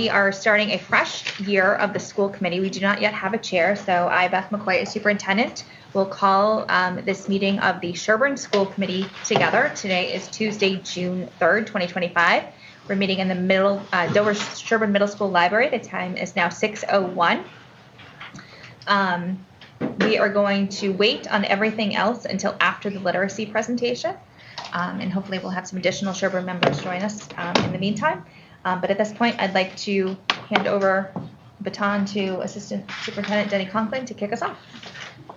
we are starting a fresh year of the school committee. We do not yet have a chair, so I, Beth McCoy, as superintendent, will call this meeting of the Sherborn School Committee together. Today is Tuesday, June 3rd, 2025. We're meeting in the Dover Sherborn Middle School Library. The time is now 6:01. We are going to wait on everything else until after the literacy presentation, and hopefully we'll have some additional Sherborn members join us in the meantime. But at this point, I'd like to hand over the baton to Assistant Superintendent Denny Conklin to kick us off.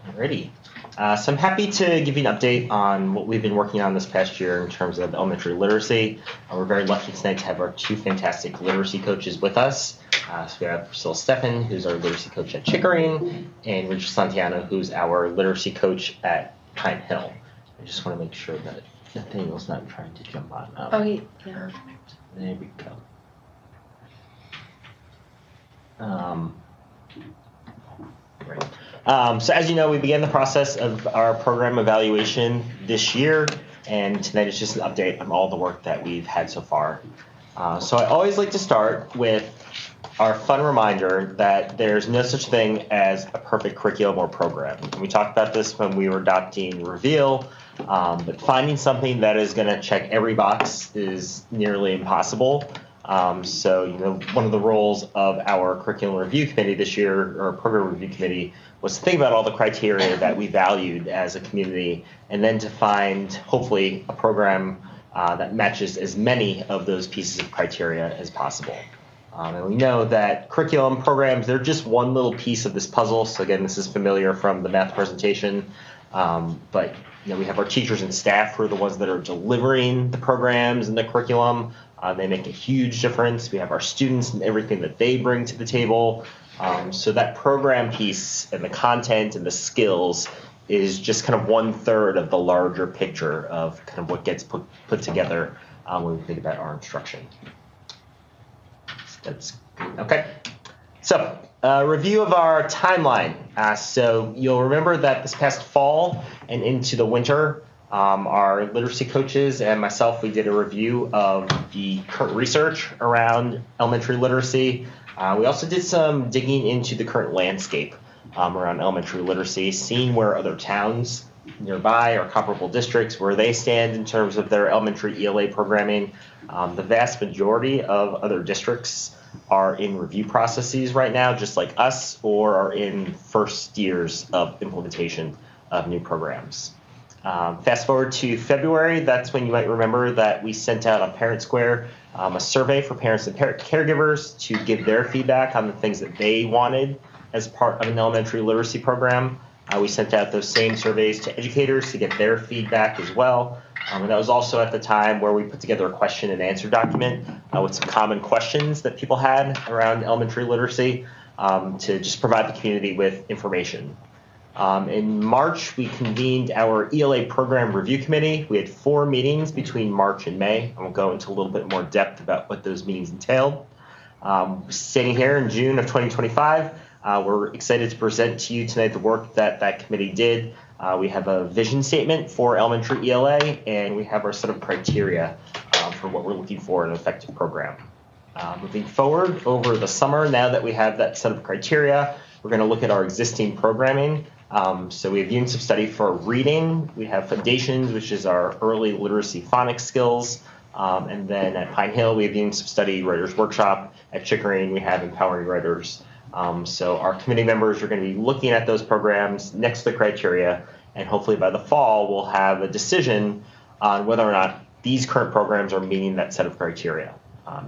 Alrighty. So I'm happy to give you an update on what we've been working on this past year in terms of elementary literacy. We're very lucky tonight to have our two fantastic literacy coaches with us. So we have Priscilla Steffen, who's our literacy coach at Chickering, and Rachel Santiano, who's our literacy coach at Pine Hill. I just want to make sure that Nathaniel's not trying to jump on. Yeah. Perfect. There we go. So as you know, we began the process of our program evaluation this year, and tonight is just an update on all the work that we've had so far. So I always like to start with our fun reminder that there's no such thing as a perfect curriculum or program. We talked about this when we were adopting Reveal, but finding something that is going to check every box is nearly impossible. So, one of the roles of our curriculum review committee this year, or program review committee, was to think about all the criteria that we valued as a community, and then to find, hopefully, a program that matches as many of those pieces of criteria as possible. And we know that curriculum programs, they're just one little piece of this puzzle. So again, this is familiar from the math presentation, but we have our teachers and staff who are the ones that are delivering the programs and the curriculum. They make a huge difference. We have our students and everything that they bring to the table. So that program piece and the content and the skills is just kind of 1/3 of the larger picture of kind of what gets put together when we think about our instruction. That's good. Okay. So review of our timeline. So you'll remember that this past fall and into the winter, our literacy coaches and myself, we did a review of the current research around elementary literacy. We also did some digging into the current landscape around elementary literacy, seeing where other towns nearby or comparable districts, where they stand in terms of their elementary ELA programming. The vast majority of other districts are in review processes right now, just like us, or are in first years of implementation of new programs. Fast forward to February, that's when you might remember that we sent out on Parent Square a survey for parents and caregivers to give their feedback on the things that they wanted as part of an elementary literacy program. We sent out those same surveys to educators to get their feedback as well. And that was also at the time where we put together a question and answer document with some common questions that people had around elementary literacy to just provide the community with information. In March, we convened our ELA program review committee. We had 4 meetings between March and May. I will go into a little bit more depth about what those meetings entailed. Sitting here in June of 2025, we're excited to present to you tonight the work that that committee did. We have a vision statement for elementary ELA, and we have our set of criteria for what we're looking for in an effective program. Moving forward over the summer, now that we have that set of criteria, we're going to look at our existing programming. So we have units of study for reading. We have Foundations, which is our early literacy phonics skills. And then at Pine Hill, we have units of study, Writers Workshop. At Chickering, we have Empowering Writers. So our committee members are going to be looking at those programs next to the criteria, and hopefully by the fall, we'll have a decision on whether or not these current programs are meeting that set of criteria.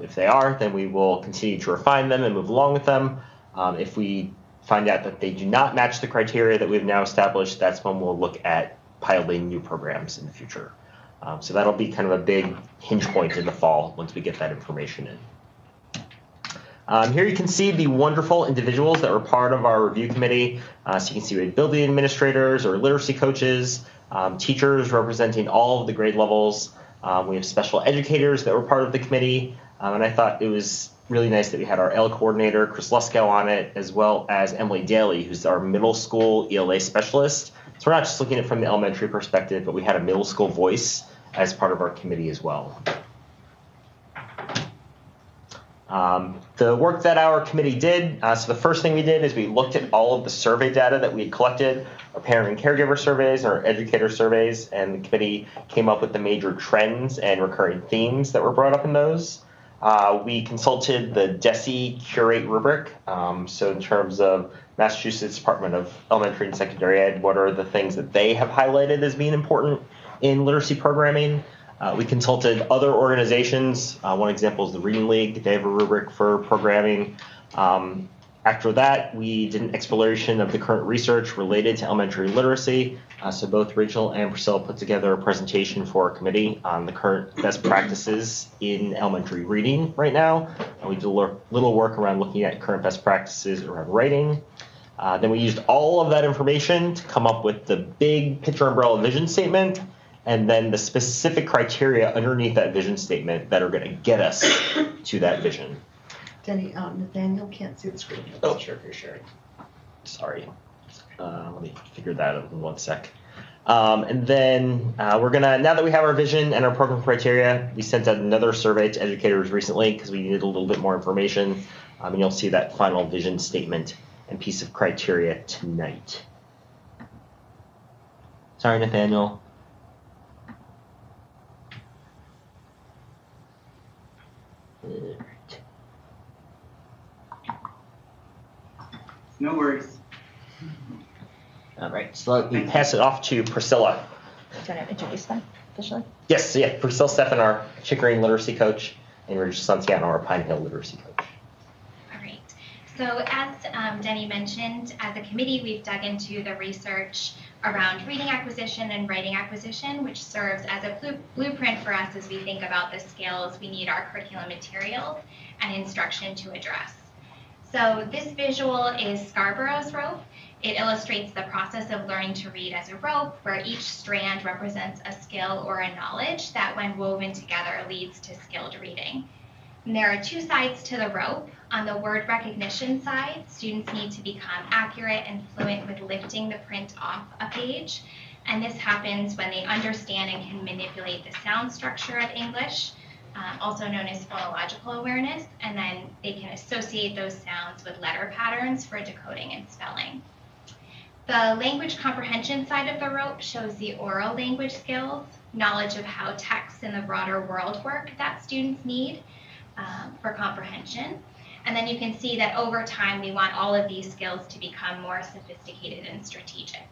If they are, then we will continue to refine them and move along with them. If we find out that they do not match the criteria that we've now established, that's when we'll look at piloting new programs in the future. So that'll be kind of a big hinge point in the fall once we get that information in. Here you can see the wonderful individuals that were part of our review committee. So you can see we had building administrators or literacy coaches, teachers representing all of the grade levels. We have special educators that were part of the committee. And I thought it was really nice that we had our L coordinator, Chris Luskow, on it, as well as Emily Daly, who's our middle school ELA specialist. So we're not just looking at it from the elementary perspective, but we had a middle school voice as part of our committee as well. The work that our committee did, so the first thing we did is we looked at all of the survey data that we had collected, our parent and caregiver surveys and our educator surveys, and the committee came up with the major trends and recurring themes that were brought up in those. We consulted the DESE Curate rubric, so in terms of Massachusetts Department of Elementary and Secondary Ed, what are the things that they have highlighted as being important in literacy programming? We consulted other organizations. One example is the Reading League. They have a rubric for programming. After that, we did an exploration of the current research related to elementary literacy. So both Rachel and Priscilla put together a presentation for our committee on the current best practices in elementary reading right now. And we did a little work around looking at current best practices around writing. Then we used all of that information to come up with the big picture umbrella vision statement, and then the specific criteria underneath that vision statement that are going to get us to that vision. Denny, Nathaniel can't see the screen. Oh, sure, for sure. Sorry. Let me figure that out in one sec. And then we're gonna, now that we have our vision and our program criteria, we sent out another survey to educators recently because we needed a little bit more information. And you'll see that final vision statement and piece of criteria tonight. Sorry, Nathaniel. No worries. All right, so let me pass it off to Priscilla. Do you want to introduce them officially? Yes, so yeah, Priscilla Stephan, our Chickering literacy coach, and Rachel Santiano, our Pine Hill literacy coach. All right. So as Denny mentioned, as a committee, we've dug into the research around reading acquisition and writing acquisition, which serves as a blueprint for us as we think about the skills we need our curriculum materials and instruction to address. So this visual is Scarborough's rope. It illustrates the process of learning to read as a rope, where each strand represents a skill or a knowledge that, when woven together, leads to skilled reading. And there are two sides to the rope. On the word recognition side, students need to become accurate and fluent with lifting the print off a page. And this happens when they understand and can manipulate the sound structure of English, also known as phonological awareness, and then they can associate those sounds with letter patterns for decoding and spelling. The language comprehension side of the rope shows the oral language skills, knowledge of how texts in the broader world work that students need for comprehension. And then you can see that over time, we want all of these skills to become more sophisticated and strategic.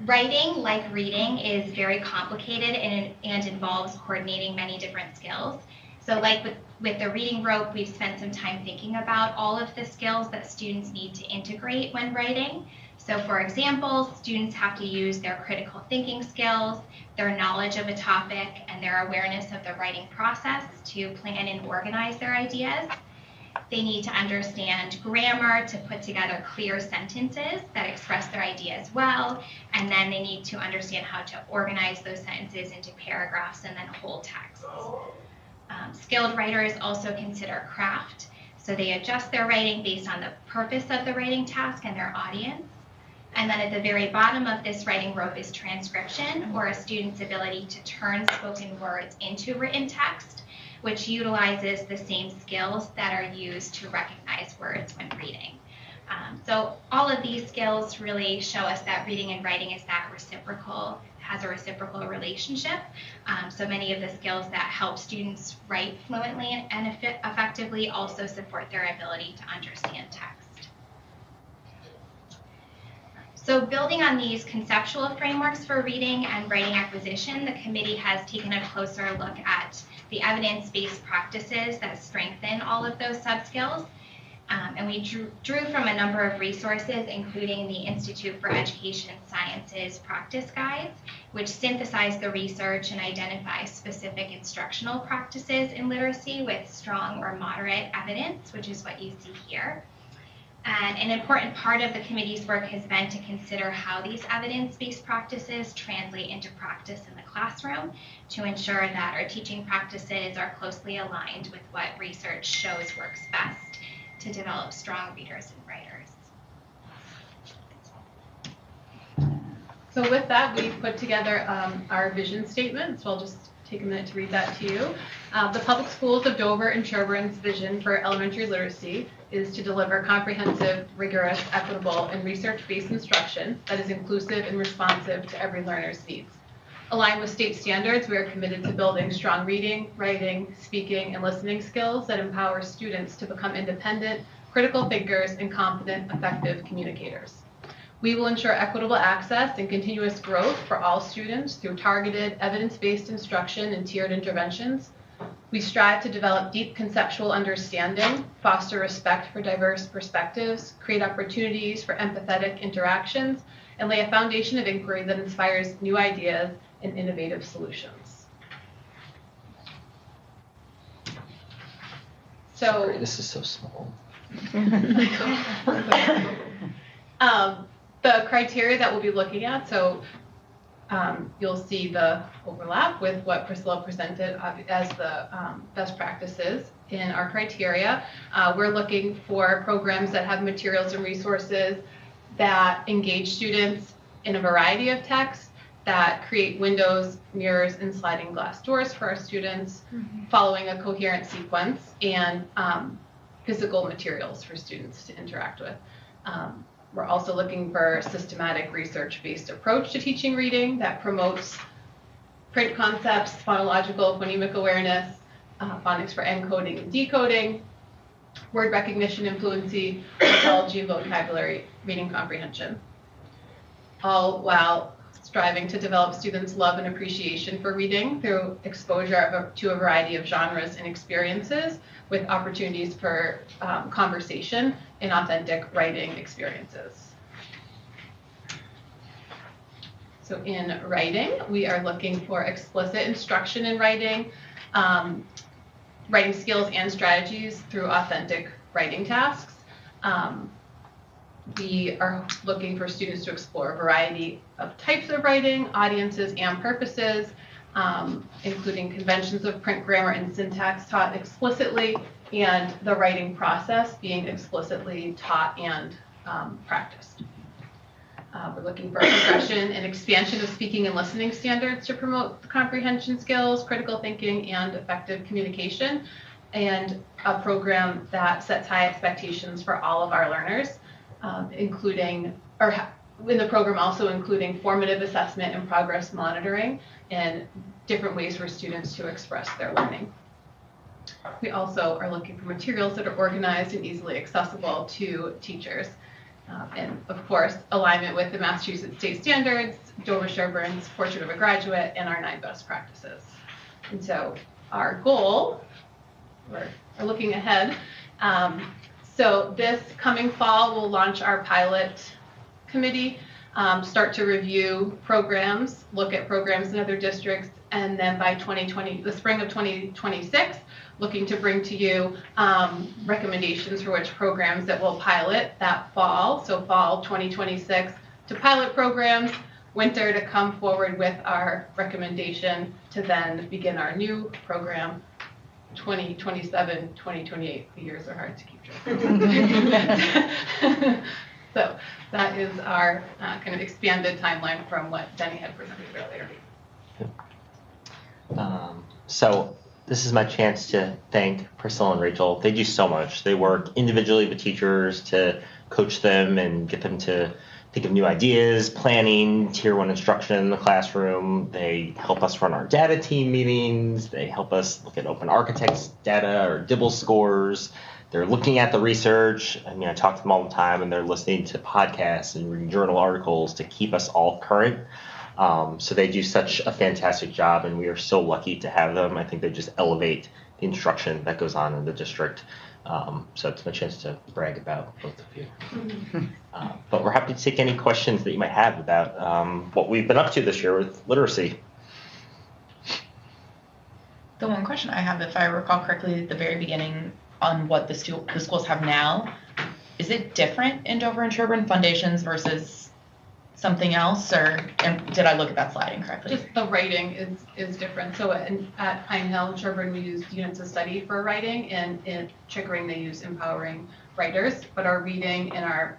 Writing, like reading, is very complicated and involves coordinating many different skills. So like with the reading rope, we've spent some time thinking about all of the skills that students need to integrate when writing. So for example, students have to use their critical thinking skills, their knowledge of a topic, and their awareness of the writing process to plan and organize their ideas. They need to understand grammar to put together clear sentences that express their ideas well, and then they need to understand how to organize those sentences into paragraphs and then whole texts. Skilled writers also consider craft, so they adjust their writing based on the purpose of the writing task and their audience. And then at the very bottom of this writing rope is transcription, or a student's ability to turn spoken words into written text, which utilizes the same skills that are used to recognize words when reading. So all of these skills really show us that reading and writing is that reciprocal, has a reciprocal relationship. So many of the skills that help students write fluently and effectively also support their ability to understand text. So building on these conceptual frameworks for reading and writing acquisition, the committee has taken a closer look at the evidence-based practices that strengthen all of those sub-skills. And we drew from a number of resources, including the Institute for Education Sciences practice guides, which synthesize the research and identify specific instructional practices in literacy with strong or moderate evidence, which is what you see here. And an important part of the committee's work has been to consider how these evidence-based practices translate into practice in the classroom to ensure that our teaching practices are closely aligned with what research shows works best to develop strong readers and writers. So with that, we've put together our vision statement. So I'll just take a minute to read that to you. The Public Schools of Dover and Sherborn's vision for elementary literacy is to deliver comprehensive, rigorous, equitable, and research-based instruction that is inclusive and responsive to every learner's needs. Aligned with state standards, we are committed to building strong reading, writing, speaking, and listening skills that empower students to become independent, critical thinkers, and confident, effective communicators. We will ensure equitable access and continuous growth for all students through targeted, evidence-based instruction and tiered interventions. We strive to develop deep conceptual understanding, foster respect for diverse perspectives, create opportunities for empathetic interactions, and lay a foundation of inquiry that inspires new ideas and innovative solutions. So this is so small. The criteria that we'll be looking at, so you'll see the overlap with what Priscilla presented as the best practices in our criteria. We're looking for programs that have materials and resources that engage students in a variety of texts, that create windows, mirrors, and sliding glass doors for our students, following a coherent sequence, and physical materials for students to interact with. We're also looking for a systematic research-based approach to teaching reading that promotes print concepts, phonological, phonemic awareness, phonics for encoding and decoding, word recognition and fluency, orthology and vocabulary, reading comprehension, all while striving to develop students' love and appreciation for reading through exposure to a variety of genres and experiences with opportunities for conversation and authentic writing experiences. So in writing, we are looking for explicit instruction in writing, writing skills and strategies through authentic writing tasks. We are looking for students to explore a variety of types of writing, audiences, and purposes, including conventions of print grammar and syntax taught explicitly, and the writing process being explicitly taught and practiced. We're looking for a progression and expansion of speaking and listening standards to promote comprehension skills, critical thinking, and effective communication, and a program that sets high expectations for all of our learners, including formative assessment and progress monitoring, and different ways for students to express their learning. We also are looking for materials that are organized and easily accessible to teachers. And of course, alignment with the Massachusetts state standards, Dover Sherborn's Portrait of a Graduate, and our 9 best practices. And so our goal, we're looking ahead. So this coming fall, we'll launch our pilot committee, start to review programs, look at programs in other districts, and then by the spring of 2026, looking to bring to you recommendations for which programs that we'll pilot that fall. So fall 2026 to pilot programs, winter to come forward with our recommendation to then begin our new program, 2027, 2028. The years are hard to keep track of. So that is our kind of expanded timeline from what Denny had presented earlier. So this is my chance to thank Priscilla and Rachel. They do so much. They work individually with teachers to coach them and get them to think of new ideas, planning, tier 1 instruction in the classroom. They help us run our data team meetings. They help us look at open architects data or DIBEL scores. They're looking at the research. I mean, I talk to them all the time, and they're listening to podcasts and reading journal articles to keep us all current. So they do such a fantastic job, and we are so lucky to have them. I think they just elevate the instruction that goes on in the district. So it's my chance to brag about both of you. But we're happy to take any questions that you might have about what we've been up to this year with literacy. The one question I have, if I recall correctly at the very beginning, on what the schools have now, is it different in Dover and Sherborn foundations versus something else, or did I look at that slide incorrectly? Just the writing is different. So at Pine Hill and Sherborn, we use units of study for writing, and in Chickering they use empowering writers. But our reading and our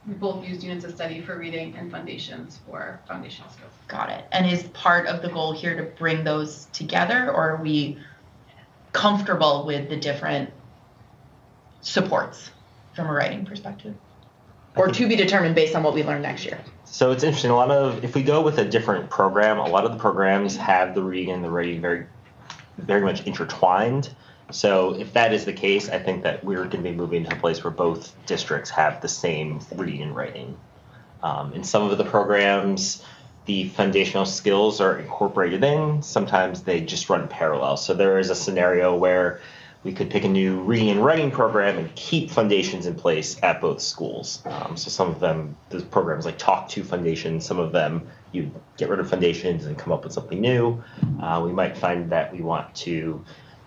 We both use units of study for reading and foundations for foundational skills. Got it. And is part of the goal here to bring those together, or are we comfortable with the different supports from a writing perspective? Or to be determined based on what we learn next year? So it's interesting. If we go with a different program, a lot of the programs have the reading and the writing very, very much intertwined. So if that is the case, I think that we're going to be moving to a place where both districts have the same reading and writing. In some of the programs, the foundational skills are incorporated in. Sometimes they just run parallel. So there is a scenario where we could pick a new reading and writing program and keep foundations in place at both schools. So some of them, the programs like Talk to Foundations, some of them you get rid of foundations and come up with something new. We might find that we want to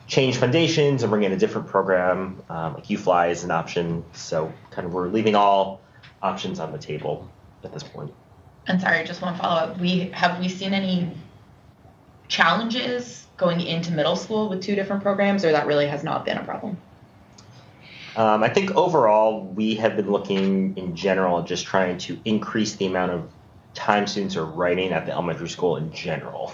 change foundations and bring in a different program, like UFly is an option. So kind of we're leaving all options on the table at this point. And sorry, just one follow-up. Have we seen any challenges going into middle school with two different programs, or that really has not been a problem? I think overall we have been looking in general just trying to increase the amount of time students are writing at the elementary school in general.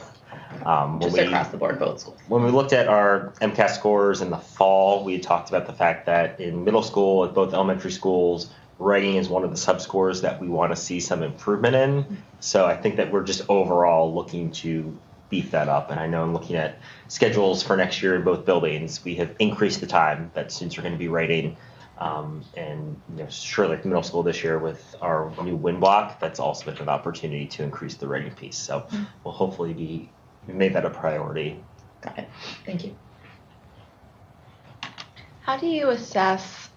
Just across the board, both schools. When we looked at our MCAS scores in the fall, we talked about the fact that in middle school at both elementary schools, writing is one of the sub-scores that we want to see some improvement in. So I think that we're just overall looking to beef that up. And I know in looking at schedules for next year in both buildings, we have increased the time that students are going to be writing. And sure, like middle school this year with our new win block, that's also been an opportunity to increase the writing piece. So we'll hopefully make that a priority. Got it. Thank you. How do you assess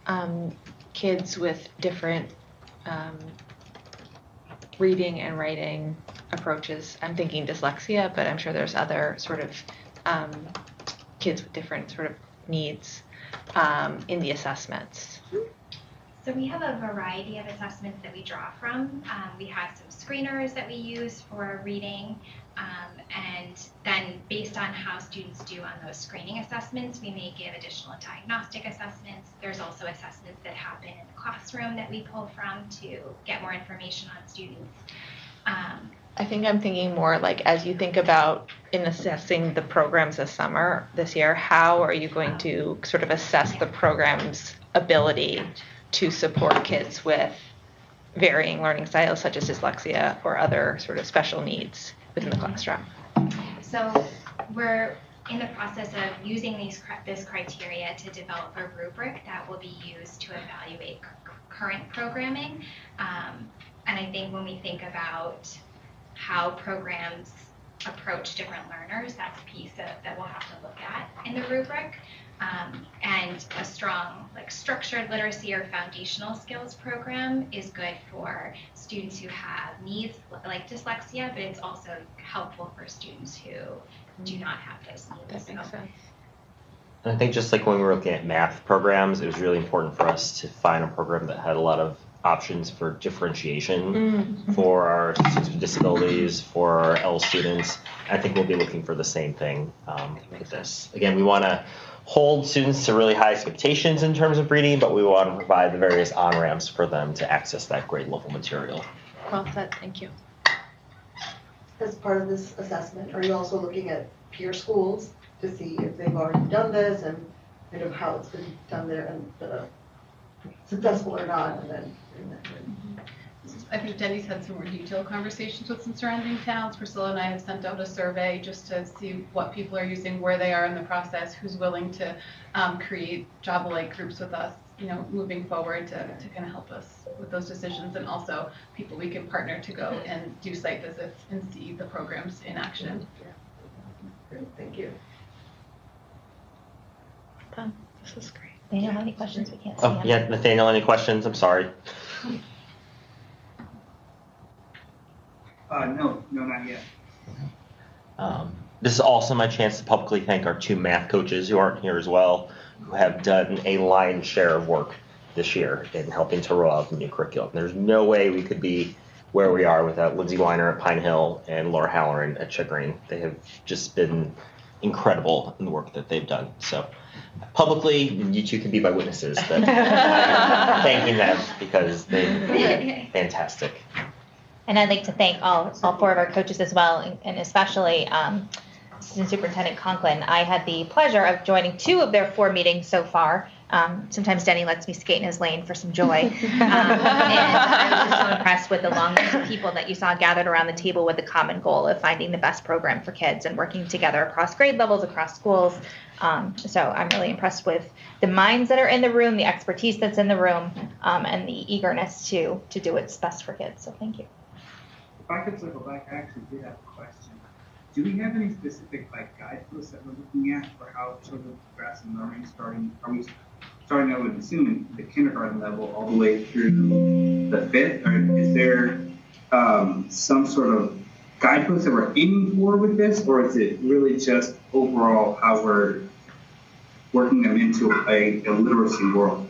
kids with different reading and writing approaches? I'm thinking dyslexia, but I'm sure there's other sort of kids with different sort of needs in the assessments. So we have a variety of assessments that we draw from. We have some screeners that we use for reading, and then based on how students do on those screening assessments, we may give additional diagnostic assessments. There's also assessments that happen in the classroom that we pull from to get more information on students. I think I'm thinking more like as you think about in assessing the programs this year, how are you going to sort of assess the program's ability to support kids with varying learning styles such as dyslexia or other sort of special needs within the classroom? So we're in the process of using this criteria to develop a rubric that will be used to evaluate current programming. And I think when we think about how programs approach different learners, that's a piece that we'll have to look at in the rubric. And a strong, structured literacy or foundational skills program is good for students who have needs like dyslexia, but it's also helpful for students who do not have those needs. That makes sense. And I think just like when we were looking at math programs, it was really important for us to find a program that had a lot of options for differentiation for our students with disabilities, for our L students. I think we'll be looking for the same thing with this. Again, we want to hold students to really high expectations in terms of reading, but we want to provide the various on-ramps for them to access that grade level material. Well said, thank you. As part of this assessment, are you also looking at peer schools to see if they've already done this and kind of how it's been done there and successful or not? And then I think Denny's had some more detailed conversations with some surrounding towns. Priscilla and I have sent out a survey just to see what people are using, where they are in the process, who's willing to create job-alike groups with us, moving forward to kind of help us with those decisions, and also people we can partner to go and do site visits and see the programs in action. great, thank you. This is great. Daniel, any questions we can't see? Oh, yeah, Nathaniel, any questions? I'm sorry. No, not yet. This is also my chance to publicly thank our two math coaches who aren't here as well, who have done a lion's share of work this year in helping to roll out the new curriculum. There's no way we could be where we are without Lindsay Weiner at Pine Hill and Laura Halloran at Chagrin. They have just been incredible in the work that they've done. So publicly, you two can be my witnesses that I'm thanking them because they've been fantastic. And I'd like to thank all 4 of our coaches as well, and especially Assistant Superintendent Conklin. I had the pleasure of joining 2 of their 4 meetings so far. Sometimes Denny lets me skate in his lane for some joy. And I was just so impressed with the long list of people that you saw gathered around the table with the common goal of finding the best program for kids and working together across grade levels, across schools. So I'm really impressed with the minds that are in the room, the expertise that's in the room, and the eagerness to do what's best for kids. So thank you. If I could circle back, I actually did have a question. Do we have any specific guideposts that we're looking at for how children progress in learning? Are we starting, I would assume, the kindergarten level all the way through the 5th? Or is there some sort of guidepost that we're aiming for with this, or is it really just overall how we're working them into a literacy world?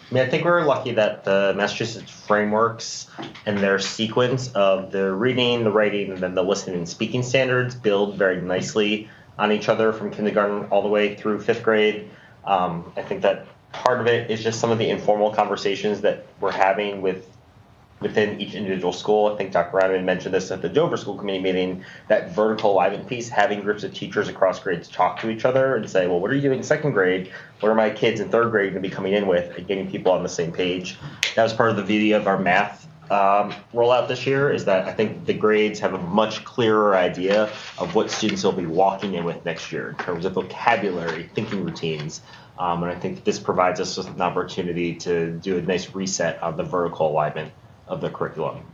I mean, I think we're lucky that the Massachusetts frameworks and their sequence of the reading, the writing, and then the listening and speaking standards build very nicely on each other from kindergarten all the way through 5th grade. I think that part of it is just some of the informal conversations that we're having within each individual school. I think Dr. Ryman mentioned this at the Dover School Committee meeting, that vertical alignment piece, having groups of teachers across grades talk to each other and say, well, what are you doing in 2nd grade? What are my kids in 3rd grade going to be coming in with? And getting people on the same page. That was part of the beauty of our math rollout this year, is that I think the grades have a much clearer idea of what students will be walking in with next year in terms of vocabulary, thinking routines. And I think this provides us with an opportunity to do a nice reset on the vertical alignment of the curriculum.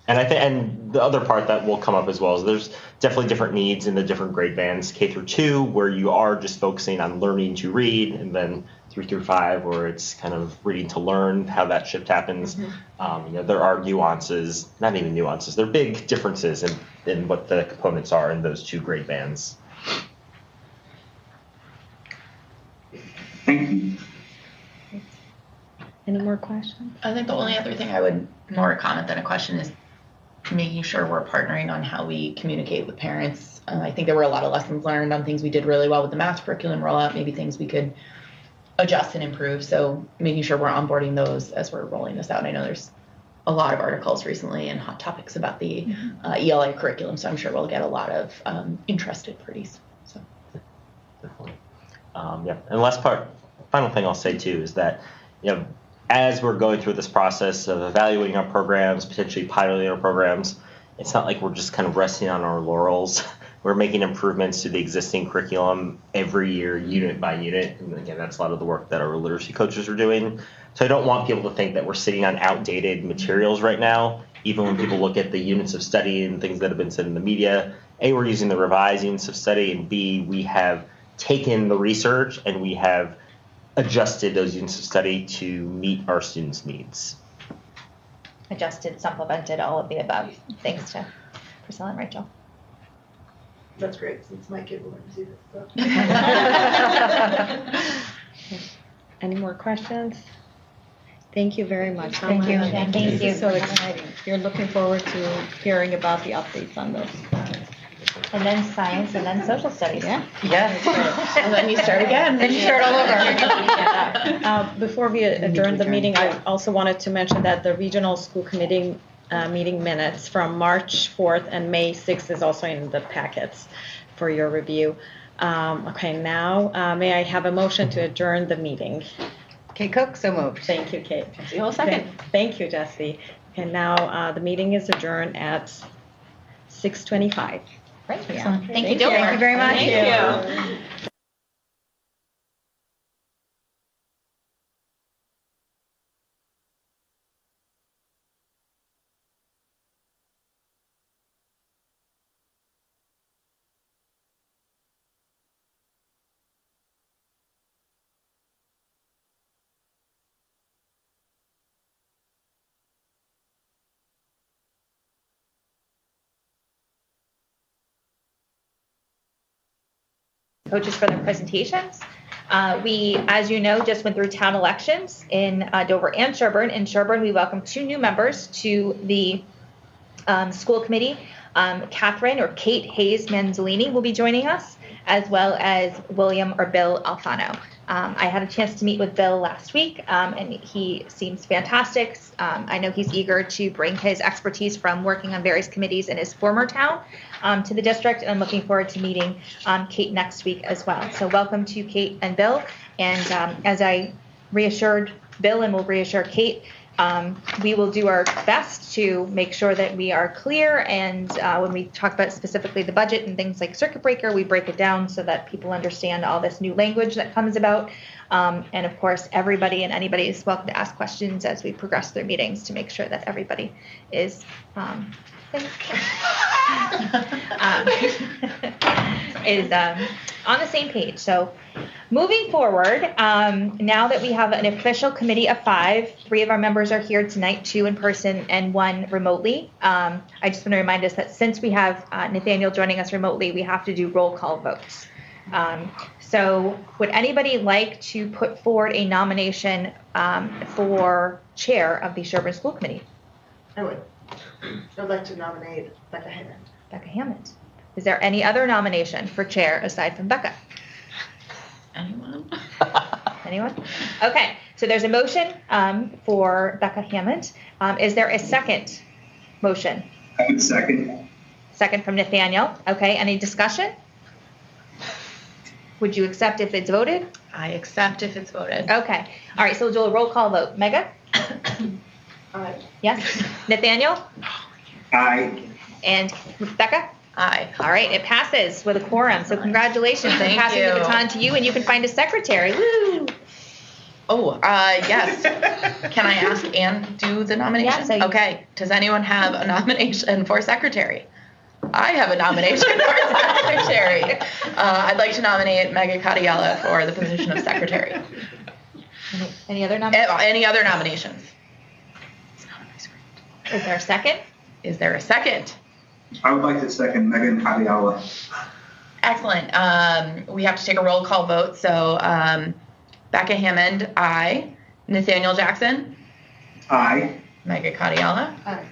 And and the other part that will come up as well is there's definitely different needs in the different grade bands, K through 2, where you are just focusing on learning to read, and then 3 through 5, where it's kind of reading to learn, how that shift happens. There are nuances, not even nuances, there are big differences in what the components are in those 2 grade bands. Thank you. Any more questions? I think the only other thing I would more comment than a question is making sure we're partnering on how we communicate with parents. I think there were a lot of lessons learned on things we did really well with the math curriculum rollout, maybe things we could adjust and improve. So making sure we're onboarding those as we're rolling this out. And I know there's a lot of articles recently and hot topics about the ELA curriculum, so I'm sure we'll get a lot of interested parties. So. Definitely. And the final thing I'll say too is that, as we're going through this process of evaluating our programs, potentially piloting our programs, it's not like we're just kind of resting on our laurels. We're making improvements to the existing curriculum every year, unit by unit. And again, that's a lot of the work that our literacy coaches are doing. So I don't want people to think that we're sitting on outdated materials right now, even when people look at the units of study and things that have been said in the media. A, we're using the revised units of study, and B, we have taken the research and we have adjusted those units of study to meet our students' needs. Adjusted, supplemented, all of the above. Thanks to Priscilla and Rachel. That's great, since my kid will never see this stuff. Any more questions? Thank you very much. Thank you. Thank you. This is so exciting. You're looking forward to hearing about the updates on those. And then science, and then social studies. Yeah. Yes. And then you start again. Then you start all over. Before we adjourn the meeting, I also wanted to mention that the regional school committee meeting minutes from March 4th and May 6th is also in the packets for your review. Okay, now may I have a motion to adjourn the meeting? Kate Cook, so moved. Thank you, Kate. You'll second. Thank you, Jessie. And now the meeting is adjourned at 6:25. Great. Yeah. Thank you, Dover. Thank you very much. Thank you. Coaches for their presentations. We, as you know, just went through town elections in Dover and Sherborn. In Sherborn, we welcomed 2 new members to the school committee. Catherine or Kate Hayes Manzolini will be joining us, as well as William or Bill Alfano. I had a chance to meet with Bill last week, and he seems fantastic. I know he's eager to bring his expertise from working on various committees in his former town to the district, and I'm looking forward to meeting Kate next week as well. So welcome to Kate and Bill, and as I reassured Bill and will reassure Kate, we will do our best to make sure that we are clear, and when we talk about specifically the budget and things like circuit breaker, we break it down so that people understand all this new language that comes about. And of course, everybody and anybody is welcome to ask questions as we progress through meetings to make sure that everybody is on the same page. So moving forward, now that we have an official committee of 5, 3 of our members are here tonight, 2 in person and 1 remotely. I just want to remind us that since we have Nathaniel joining us remotely, we have to do roll call votes. So would anybody like to put forward a nomination for chair of the Sherborn School Committee? I would. I'd like to nominate Becca Hammond. Becca Hammond. Is there any other nomination for chair aside from Becca? Anyone? Anyone? Okay, so there's a motion for Becca Hammond. Is there a second motion? I would second. Second from Nathaniel. Okay, any discussion? Would you accept if it's voted? I accept if it's voted. Okay, all right, so we'll do a roll call vote. Mega? Aye. Yes? Nathaniel? Aye. And Becca? Aye. All right, it passes with a quorum. So congratulations. Thank I'm passing the you. baton to you, and you can find a secretary. Woo! Oh, yes. Can I ask and do the nomination? Yeah, so you- Okay. Does anyone have a nomination for secretary? I have a nomination for secretary. I'd like to nominate Megan Cadiella for the position of secretary. Any other nominations? Any other nominations? Is there a second? Is there a second? I would like to second Megan Cadiella. Excellent. We have to take a roll call vote. So Becca Hammond, aye. Nathaniel Jackson, Aye. Megan Cadiella. Aye.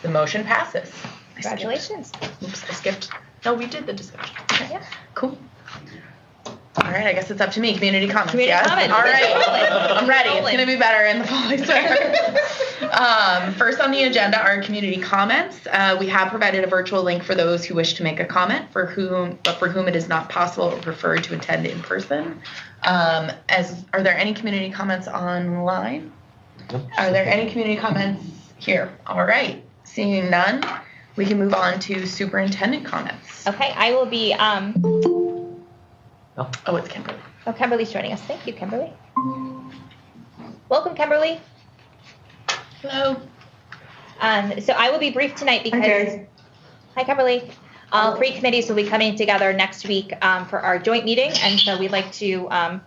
The motion passes. Congratulations. Oops, I skipped. No, we did the discussion. Yeah. Cool. All right, I guess it's up to me. Community comments. Community yes? comments. All right. I'm ready. It's Rolling. going to be better in the fall, I swear. First on the agenda are community comments. We have provided a virtual link for those who wish to make a comment, for whom it is not possible or preferred to attend in person. Are there any community comments online? Are there any community comments here? All right. Seeing none, we can move on to superintendent comments. Okay, I will be, Oh, it's Kimberly. oh, Kimberly's joining us. Thank you, Kimberly. Welcome, Kimberly. Hello. So I will be brief tonight because, Carrie. hi, Kimberly. All 3 committees will be coming together next week for our joint meeting, and so we'd like to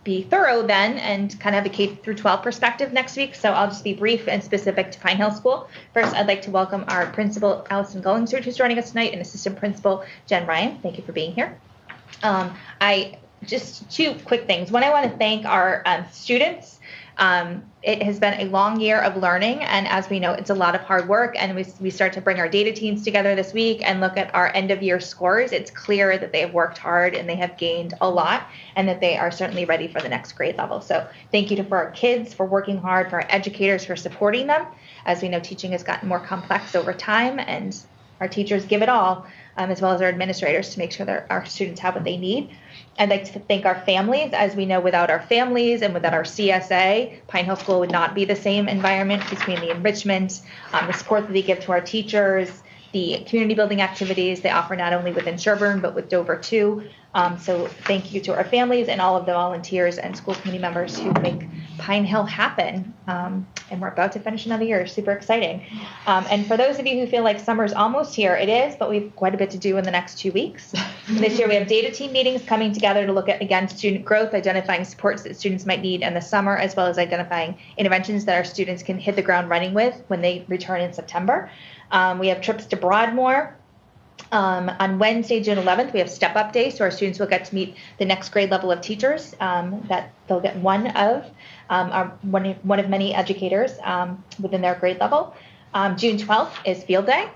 be thorough then and kind of have a K through 12 perspective next week. So I'll just be brief and specific to Pine Hill School. First, I'd like to welcome our principal, Allison Gollingsrud, who's joining us tonight, and assistant principal, Jen Ryan. Thank you for being here. Just 2 quick things. One, I want to thank our students. It has been a long year of learning, and as we know, it's a lot of hard work, and we start to bring our data teams together this week and look at our end of year scores. It's clear that they have worked hard and they have gained a lot, and that they are certainly ready for the next grade level. So thank you for our kids for working hard, for our educators for supporting them. As we know, teaching has gotten more complex over time, and our teachers give it all, as well as our administrators, to make sure that our students have what they need. I'd like to thank our families. As we know, without our families and without our CSA, Pine Hill School would not be the same environment, between the enrichment, the support that they give to our teachers, the community building activities they offer not only within Sherborn, but with Dover too. So thank you to our families and all of the volunteers and school committee members who make Pine Hill happen. And we're about to finish another year, super exciting. And for those of you who feel like summer's almost here, it is, but we've quite a bit to do in the next 2 weeks. This year we have data team meetings coming together to look at, again, student growth, identifying supports that students might need in the summer, as well as identifying interventions that our students can hit the ground running with when they return in September. We have trips to Broadmoor. On Wednesday, June 11th, we have Step Up Day, so our students will get to meet the next grade level of teachers that they'll get one of many educators within their grade level. June 12th is Field Day.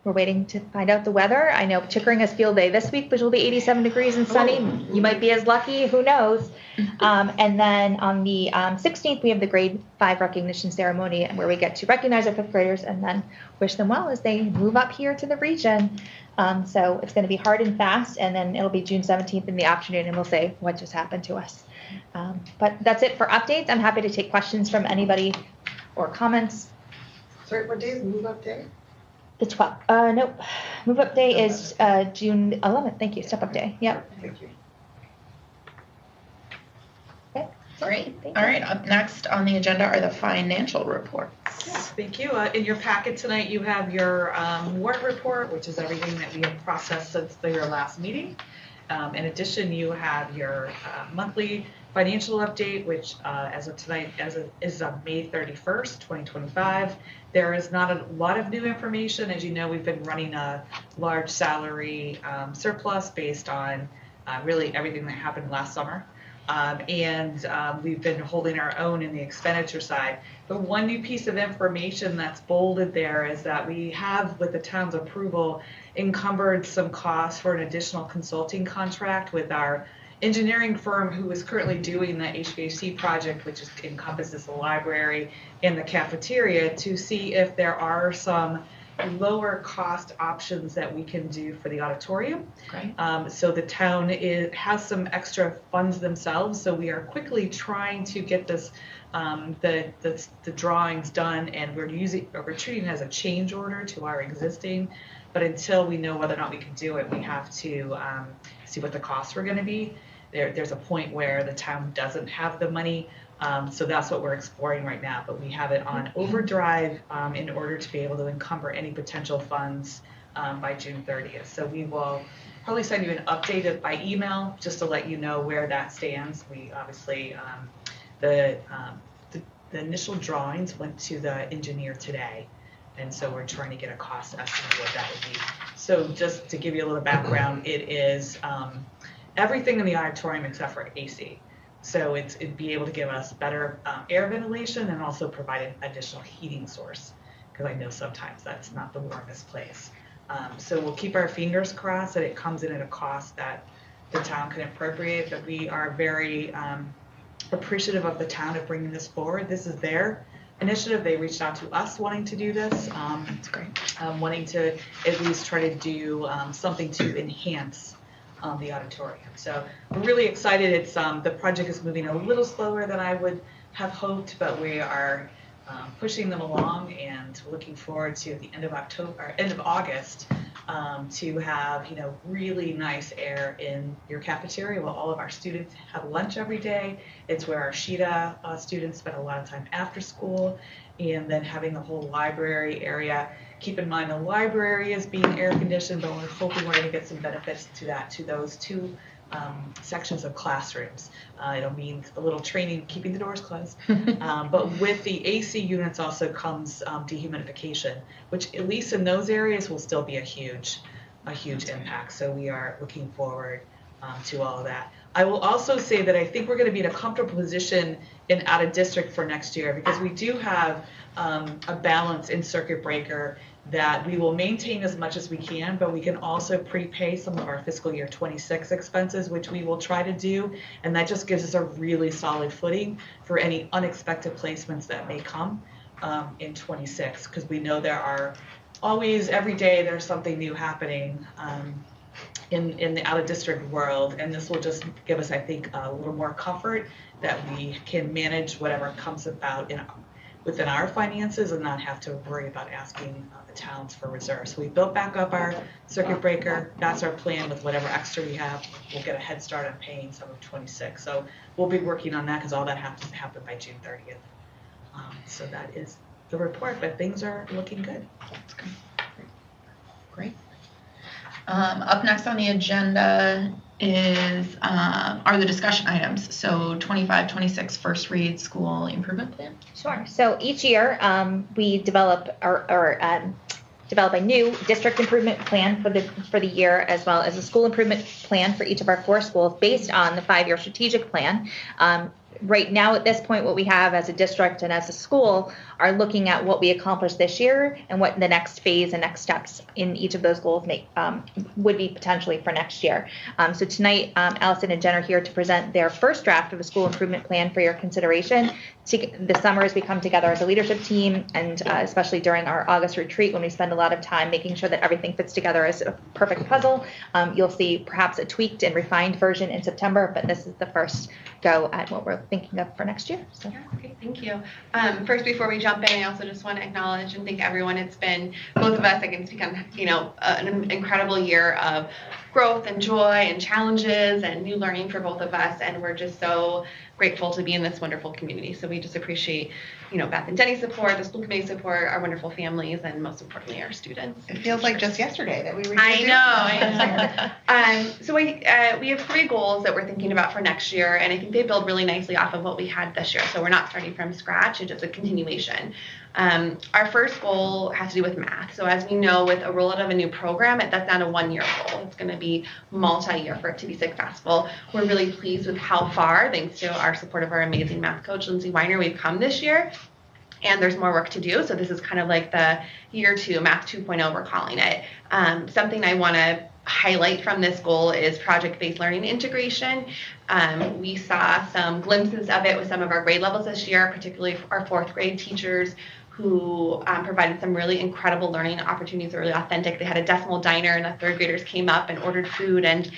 we're waiting to find out the weather. I know Chickering has field day this week, which will be 87 degrees and sunny. You might be as lucky, who knows? And then on the 16th, we have the grade 5 recognition ceremony where we get to recognize our 5th graders and then wish them well as they move up here to the region. So it's going to be hard and fast, and then it'll be June 17th in the afternoon, and we'll say what just happened to us. But that's it for updates. I'm happy to take questions from anybody or comments. Sorry, what day is move up day? The 12th. Nope. Move up day is June 11th. Thank you. Step up day. Yep. Thank you. Okay. Great. Thank All you. right, up next on the agenda are the financial reports. Yes, thank you. In your packet tonight, you have your warrant report, which is everything that we have processed since your last meeting. In addition, you have your monthly financial update, which as of tonight is of May 31st, 2025. There is not a lot of new information. As you know, we've been running a large salary surplus based on really everything that happened last summer. We've been holding our own in the expenditure side. The one new piece of information that's bolded there is that we have, with the town's approval, encumbered some costs for an additional consulting contract with our engineering firm who is currently doing the HVAC project, which encompasses the library and the cafeteria, to see if there are some lower cost options that we can do for the auditorium. Great. So the town has some extra funds themselves, so we are quickly trying to get this the drawings done, and we're treating it as a change order to our existing. But until we know whether or not we can do it, we have to see what the costs are going to be. There's a point where the town doesn't have the money. So that's what we're exploring right now, but we have it on overdrive in order to be able to encumber any potential funds by June 30th. So we will probably send you an update by email just to let you know where that stands. We obviously, the initial drawings went to the engineer today, and so we're trying to get a cost estimate of what that would be. So just to give you a little background, it is everything in the auditorium except for AC. So it'd be able to give us better air ventilation and also provide an additional heating source, because I know sometimes that's not the warmest place. So we'll keep our fingers crossed that it comes in at a cost that the town can appropriate, but we are very appreciative of the town of bringing this forward. This is their initiative. They reached out to us wanting to do this. That's great. Wanting to at least try to do something to enhance the auditorium. So we're really excited. It's the project is moving a little slower than I would have hoped, but we are pushing them along and looking forward to the end of August to have really nice air in your cafeteria. Well, all of our students have lunch every day. It's where our Sheeta students spend a lot of time after school, and then having the whole library area. Keep in mind the library is being air conditioned, but we're hoping we're going to get some benefits to those two sections of classrooms. It'll mean a little training, keeping the doors closed. But with the AC units also comes dehumidification, which at least in those areas will still be a huge impact. So we are looking forward to all of that. I will also say that I think we're going to be in a comfortable position in out of district for next year, because we do have a balance in circuit breaker that we will maintain as much as we can, but we can also prepay some of our fiscal year 26 expenses, which we will try to do, and that just gives us a really solid footing for any unexpected placements that may come in 26, because we know there are always, every day there's something new happening in the out-of-district world, and this will just give us, I think, a little more comfort that we can manage whatever comes about within our finances and not have to worry about asking the towns for reserves. So we built back up our circuit breaker. That's our plan. With whatever extra we have, we'll get a head start on paying some of 26. So we'll be working on that, because all that has to happen by June 30th. So that is the report, but things are looking good. That's great. Great. Up next on the agenda are the discussion items. So 25-26 first read school improvement plan. Sure. So each year we develop develop a new district improvement plan for the year, as well as a school improvement plan for each of our 4 schools based on the 5-year strategic plan. right now at this point, what we have as a district and as a school are looking at what we accomplished this year and what the next phase and next steps in each of those goals would be potentially for next year. So tonight, Allison and Jen are here to present their first draft of the school improvement plan for your consideration. The summer as we come together as a leadership team, and especially during our August retreat when we spend a lot of time making sure that everything fits together as a perfect puzzle. You'll see perhaps a tweaked and refined version in September, but this is the first go at what we're thinking of for next year. So. Yeah, great, thank you. First, before we jump in, I also just want to acknowledge and thank everyone. It's been, both of us, I can speak on, an incredible year of growth and joy and challenges and new learning for both of us, and we're just so grateful to be in this wonderful community. So we just appreciate, Beth and Jenny's support, the school committee support, our wonderful families, and most importantly, our students. It feels like just yesterday that we were I know. So we have 3 goals that we're thinking about for next year, and I think they build really nicely off of what we had this year. So we're not starting from scratch, it's just a continuation. Our first goal has to do with math. So as we know, with a rollout of a new program, that's not a 1-year goal. It's going to be multi-year for it to be successful. We're really pleased with how far, thanks to our support of our amazing math coach, Lindsay Weiner, we've come this year. And there's more work to do. So this is kind of like the year 2, Math 2.0, we're calling it. Something I want to highlight from this goal is project-based learning integration. We saw some glimpses of it with some of our grade levels this year, particularly our 4th grade teachers who provided some really incredible learning opportunities, really authentic. They had a decimal diner and the 3rd graders came up and ordered food, and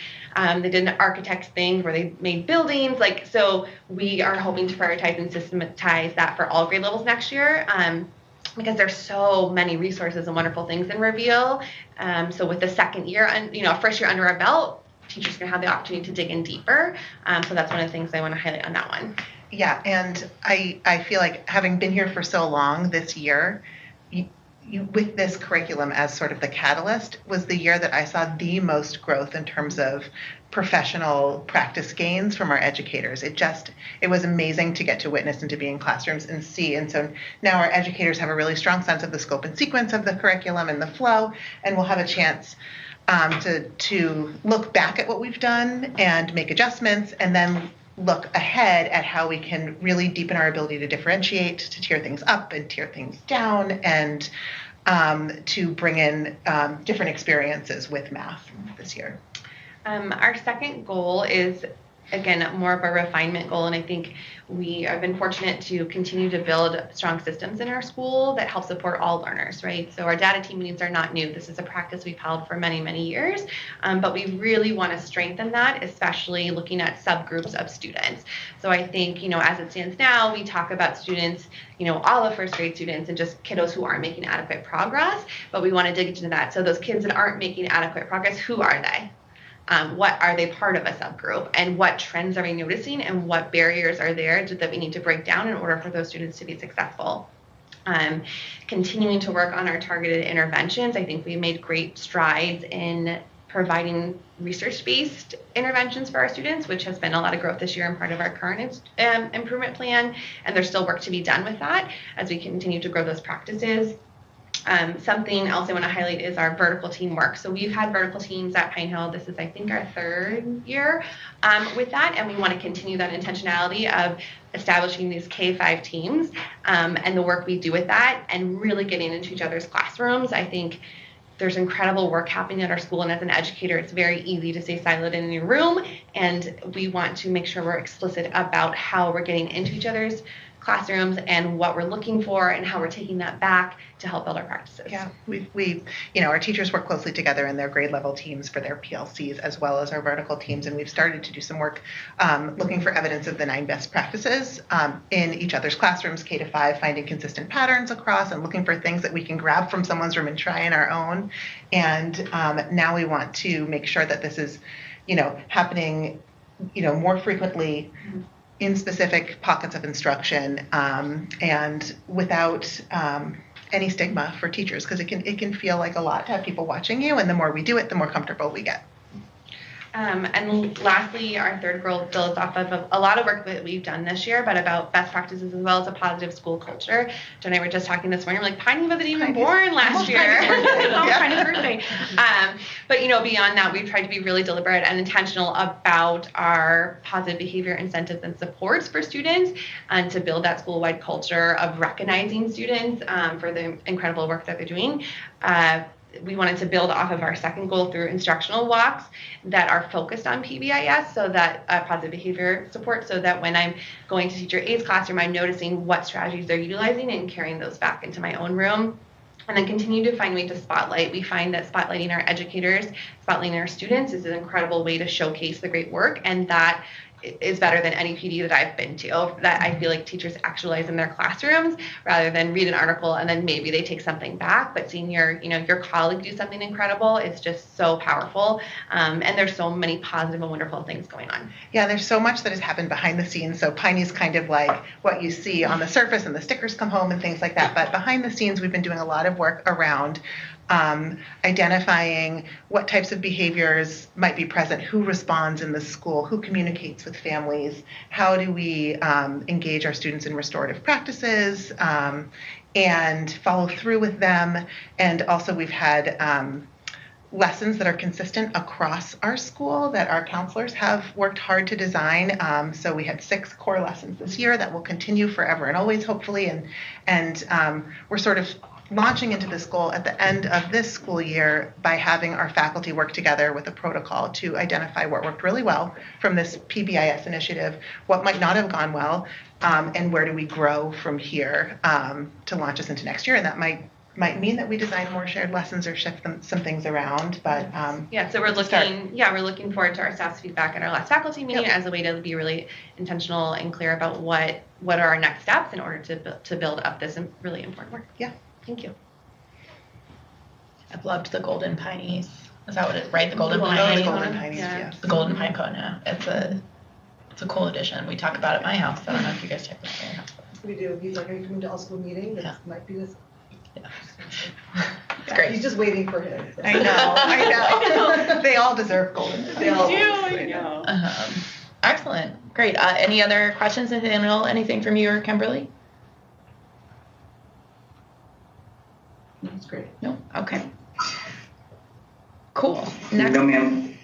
they did an architect's thing where they made buildings. So we are hoping to prioritize and systematize that for all grade levels next year. Because there's so many resources and wonderful things in Reveal. So with the second year and first year under our belt, teachers can have the opportunity to dig in deeper. So that's one of the things I want to highlight on that one. Yeah, and I feel like having been here for so long this year, you with this curriculum as sort of the catalyst was the year that I saw the most growth in terms of professional practice gains from our educators. It was amazing to get to witness and to be in classrooms and see. And so now our educators have a really strong sense of the scope and sequence of the curriculum and the flow, and we'll have a chance to look back at what we've done and make adjustments, and then look ahead at how we can really deepen our ability to differentiate, to tier things up and tier things down, and to bring in different experiences with math this year. Our second goal is, again, more of a refinement goal, and I think we have been fortunate to continue to build strong systems in our school that help support all learners, right? So our data team meetings are not new. This is a practice we've held for many, many years, but we really want to strengthen that, especially looking at subgroups of students. So I think, as it stands now, we talk about students, all of 1st grade students and just kiddos who aren't making adequate progress, but we want to dig into that. So those kids that aren't making adequate progress, who are they? What are they part of a subgroup, and what trends are we noticing, and what barriers are there that we need to break down in order for those students to be successful? Continuing to work on our targeted interventions. I think we made great strides in providing research-based interventions for our students, which has been a lot of growth this year and part of our current improvement plan, and there's still work to be done with that as we continue to grow those practices. Something else I want to highlight is our vertical team work. So we've had vertical teams at Pine Hill. This is, I think, our 3rd year with that, and we want to continue that intentionality of establishing these K-5 teams and the work we do with that, and really getting into each other's classrooms. I think there's incredible work happening at our school, and as an educator, it's very easy to stay siloed in your room, and we want to make sure we're explicit about how we're getting into each other's classrooms and what we're looking for and how we're taking that back to help build our practices. Yeah, we our teachers work closely together in their grade level teams for their PLCs as well as our vertical teams, and we've started to do some work looking for evidence of the 9 best practices in each other's classrooms, K to 5, finding consistent patterns across and looking for things that we can grab from someone's room and try in our own. And now we want to make sure that this is, happening, more frequently in specific pockets of instruction, and without any stigma for teachers, because it can feel like a lot to have people watching you, and the more we do it, the more comfortable we get. And lastly, our third goal builds off of a lot of work that we've done this year, but about best practices as well as a positive school culture. Jen and I were just talking this morning, we're like, Piney wasn't even born last year. It's almost Piney's birthday. But, you know, beyond that, we've tried to be really deliberate and intentional about our positive behavior incentives and supports for students, and to build that school-wide culture of recognizing students for the incredible work that they're doing. We wanted to build off of our second goal through instructional walks that are focused on PBIS, so that positive behavior support, so that when I'm going to teacher A's classroom, I'm noticing what strategies they're utilizing and carrying those back into my own room. And then continue to find ways to spotlight. We find that spotlighting our educators, spotlighting our students is an incredible way to showcase the great work, and that is better than any PD that I've been to, that I feel like teachers actualize in their classrooms rather than read an article and then maybe they take something back. But seeing your colleague do something incredible is just so powerful. And there's so many positive and wonderful things going on. Yeah, there's so much that has happened behind the scenes. So Piney's kind of like what you see on the surface and the stickers come home and things like that. But behind the scenes, we've been doing a lot of work around identifying what types of behaviors might be present, who responds in the school, who communicates with families, how do we engage our students in restorative practices and follow through with them. And also we've had lessons that are consistent across our school that our counselors have worked hard to design. So we had 6 core lessons this year that will continue forever and always, hopefully. And we're sort of launching into this goal at the end of this school year by having our faculty work together with a protocol to identify what worked really well from this PBIS initiative, what might not have gone well, and where do we grow from here to launch us into next year. And that might mean that we design more shared lessons or shift some things around, but so we're looking forward to our staff's feedback at our last faculty meeting as a way to be really intentional and clear about what are our next steps in order to build up this really important work. Yeah. Thank you. I've loved the Golden Pineys. Is that what it is, right? The Golden Oh, Pineys. the Golden Pineys, yes. The Golden Pine Cone, yeah. It's a cool addition. We talk about it at my house. I don't know if you guys check it out at your house. We do. He's like, are you coming to all school meeting? This Yeah. might be this. Yeah. It's great. He's just waiting for him. I know. They all deserve golden. They all do. I know. Excellent. Great. Any other questions, Nathaniel? Anything from you or Kimberly? That's great. No? Okay. Cool. No, ma'am.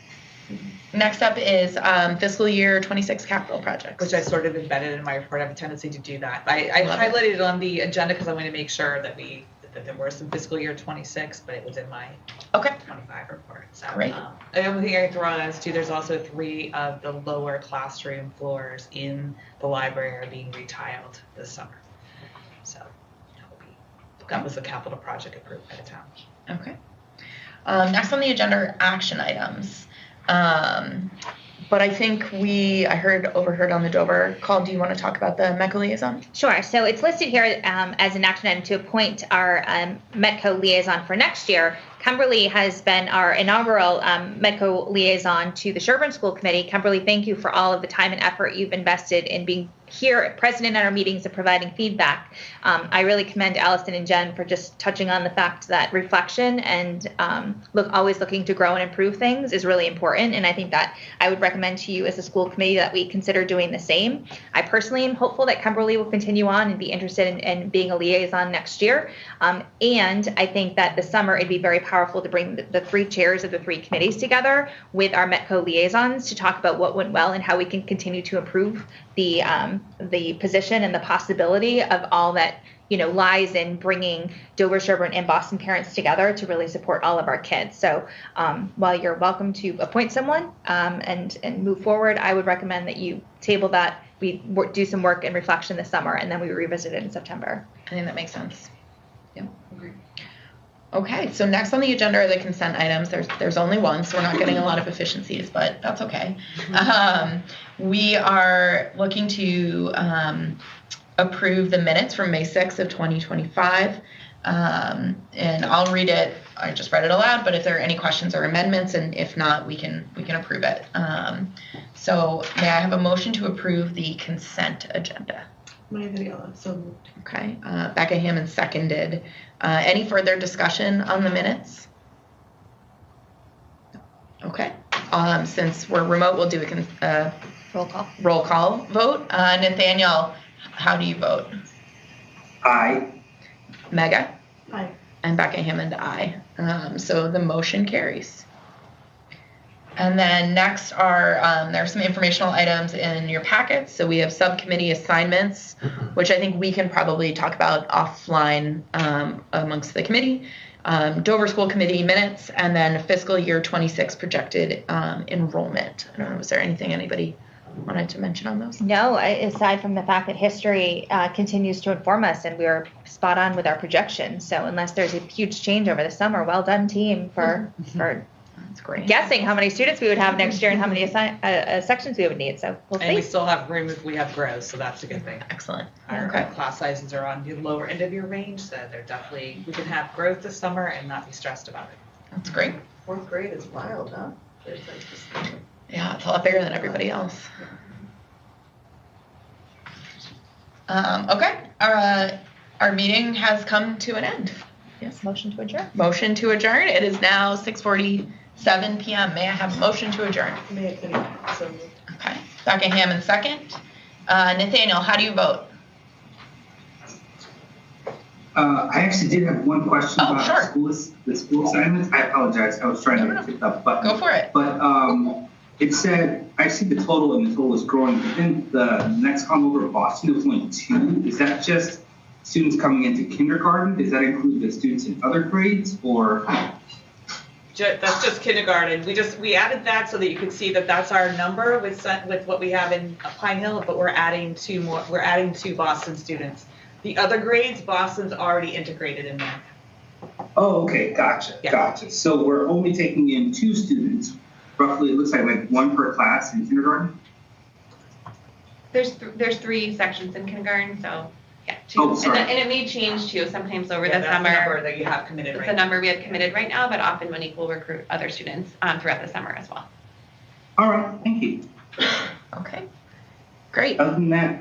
Next up is fiscal year 26 capital projects. Which I sort of embedded in my report. I have a tendency to do that. I Love highlighted it on the agenda because I wanted to make sure that there were some fiscal year 26, but it was in my 25 report. So, Great. The only thing I can throw on is too, there's also 3 of the lower classroom floors in the library are being retiled this summer. So that was a capital project approved by the town. Okay. Next on the agenda are action items. But I think overheard on the Dover call. Do you want to talk about the METCO liaison? Sure. So it's listed here as an action item to appoint our METCO liaison for next year. Kimberly has been our inaugural METCO liaison to the Sherborn School Committee. Kimberly, thank you for all of the time and effort you've invested in being here present in our meetings and providing feedback. I really commend Allison and Jen for just touching on the fact that reflection and always looking to grow and improve things is really important. And I think that I would recommend to you as a school committee that we consider doing the same. I personally am hopeful that Kimberly will continue on and be interested in being a liaison next year. And I think that this summer it'd be very powerful to bring the 3 chairs of the 3 committees together with our METCO liaisons to talk about what went well and how we can continue to improve the position and the possibility of all that lies in bringing Dover, Sherborn, and Boston parents together to really support all of our kids. So while you're welcome to appoint someone and move forward, I would recommend that you table that. We do some work and reflection this summer, and then we revisit it in September. I think that makes sense. Yeah. Okay, so next on the agenda are the consent items. There's only one, so we're not getting a lot of efficiencies, but that's okay. We are looking to approve the minutes from May 6th of 2025. And I'll read it. I just read it aloud, but if there are any questions or amendments, and if not, we can approve it. So may I have a motion to approve the consent agenda? My video, so moved. Okay, Becca Hammond seconded. Any further discussion on the minutes? Okay, Since we're remote, we'll do a roll call vote. Nathaniel, how do you vote? Aye. Mega? Aye. And Becca Hammond, aye. So the motion carries. And then next are, there are some informational items in your packets. So we have subcommittee assignments, which I think we can probably talk about offline amongst the committee. Dover School Committee minutes, and then fiscal year 26 projected enrollment. I don't know, was there anything anybody wanted to mention on those? No, aside from the fact that history continues to inform us and we are spot on with our projections. So unless there's a huge change over the summer, well done team for That's great. guessing how many students we would have next year and how many sections we would need. So we'll And we see. still have room if we have growth, so that's a good thing. Excellent. Our Okay. class sizes are on the lower end of your range, so they're definitely, we can have growth this summer and not be stressed about it. That's great. 4th grade is wild, huh? There's like just Yeah, it's a lot bigger than everybody else. Okay, our meeting has come to an end. Yes. Motion to adjourn. Motion to adjourn. It is now 6:47 p.m. May I have a motion to adjourn? so Okay. Becca Hammond second. Nathaniel, how do you vote? I actually did have one question Oh, about sure. the school assignments. I apologize. I was trying to hit the button. Go for it. But it said, I see the total and the total is growing. But then the next column over Boston, there was only 2. Is that just students coming into kindergarten? Does that include the students in other grades or? That's just kindergarten. We added that so that you could see that that's our number with what we have in Pine Hill, but we're adding 2 more. We're adding 2 Boston students. The other grades, Boston's already integrated in there. Oh, okay, gotcha, Yeah. gotcha. So we're only taking in 2 students, roughly. It looks like 1 per class in kindergarten. There's 3 sections in kindergarten, so yeah, 2. Oh, sorry. And it may change too sometimes over Yeah, the that's summer. the number that you have committed It's right the now. number we have committed right now, but often Monique will recruit other students throughout the summer as well. All right, thank you. Okay. Great. Other than that,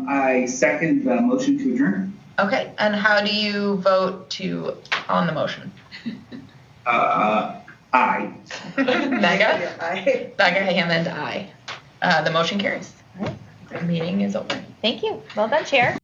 I second the motion to adjourn. Okay. And how do you vote on the motion? Aye. Mega? Aye. Becca Hammond, aye. The motion carries. The meeting is over. Thank you. Well done, Chair.